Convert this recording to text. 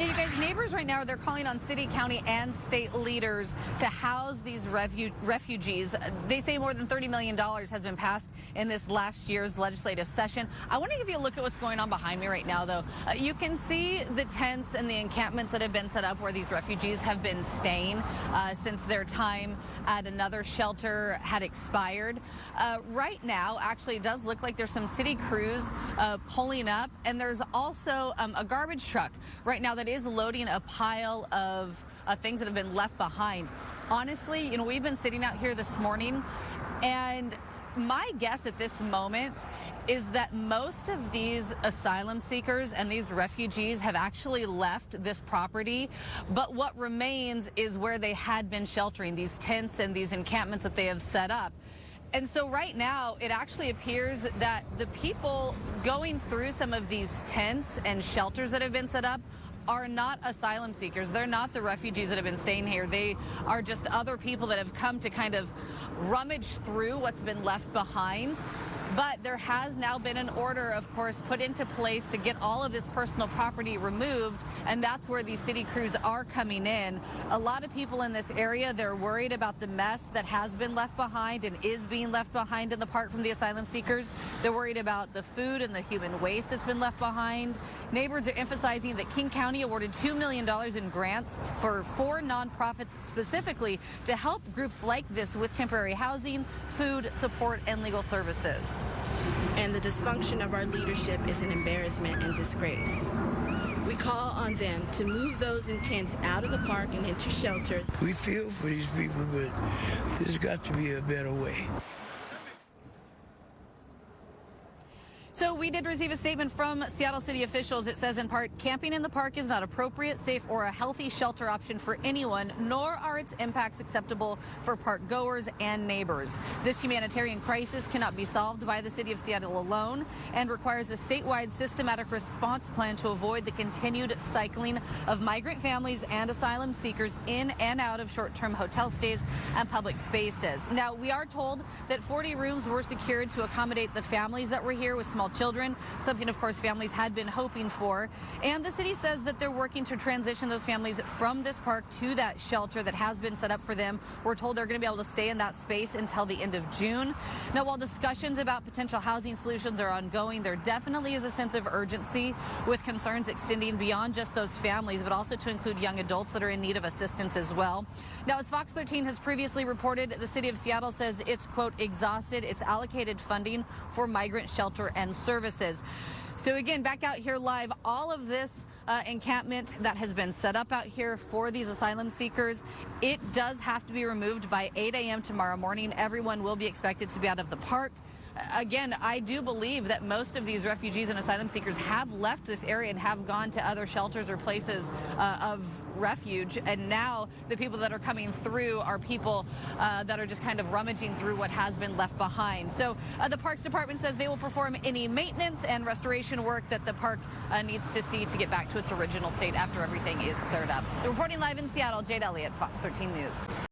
Yeah, you guys, neighbors right now, they're calling on city, county, and state leaders to house these refugees. They say more than $30 million has been passed in this last year's legislative session. I want to give you a look at what's going on behind me right now, though. You can see the tents and the encampments that have been set up where these refugees have been staying since their time at another shelter had expired. Right now, actually, it does look like there's some city crews pulling up, and there's also a garbage truck right now that is loading a pile of things that have been left behind. Honestly, you know, we've been sitting out here this morning, and my guess at this moment is that most of these asylum seekers and these refugees have actually left this property, but what remains is where they had been sheltering, these tents and these encampments that they have set up. And so right now, it actually appears that the people going through some of these tents and shelters that have been set up are not asylum seekers. They're not the refugees that have been staying here. They are just other people that have come to kind of rummage through what's been left behind. But there has now been an order, of course, put into place to get all of this personal property removed, and that's where these city crews are coming in. A lot of people in this area, they're worried about the mess that has been left behind and is being left behind in the park from the asylum seekers. They're worried about the food and the human waste that's been left behind. Neighbors are emphasizing that King County awarded $2 million in grants for 4 nonprofits specifically to help groups like this with temporary housing, food, support, and legal services. And the dysfunction of our leadership is an embarrassment and disgrace. We call on them to move those in tents out of the park and into shelter. We feel for these people, but there's got to be a better way. So we did receive a statement from Seattle city officials. It says in part, camping in the park is not appropriate, safe, or a healthy shelter option for anyone, nor are its impacts acceptable for park goers and neighbors. This humanitarian crisis cannot be solved by the city of Seattle alone and requires a statewide systematic response plan to avoid the continued cycling of migrant families and asylum seekers in and out of short-term hotel stays and public spaces. Now, we are told that 40 rooms were secured to accommodate the families that were here with small children, something, of course, families had been hoping for. And the city says that they're working to transition those families from this park to that shelter that has been set up for them. We're told they're going to be able to stay in that space until the end of June. Now, while discussions about potential housing solutions are ongoing, there definitely is a sense of urgency with concerns extending beyond just those families, but also to include young adults that are in need of assistance as well. Now, as Fox 13 has previously reported, the city of Seattle says it's, quote, exhausted its allocated funding for migrant shelter and services. So again, back out here live, all of this encampment that has been set up out here for these asylum seekers, it does have to be removed by 8 a.m. tomorrow morning. Everyone will be expected to be out of the park. Again, I do believe that most of these refugees and asylum seekers have left this area and have gone to other shelters or places of refuge. And now the people that are coming through are people that are just kind of rummaging through what has been left behind. So the Parks Department says they will perform any maintenance and restoration work that the park needs to see to get back to its original state after everything is cleared up. Reporting live in Seattle, Jade Elliott, Fox 13 News.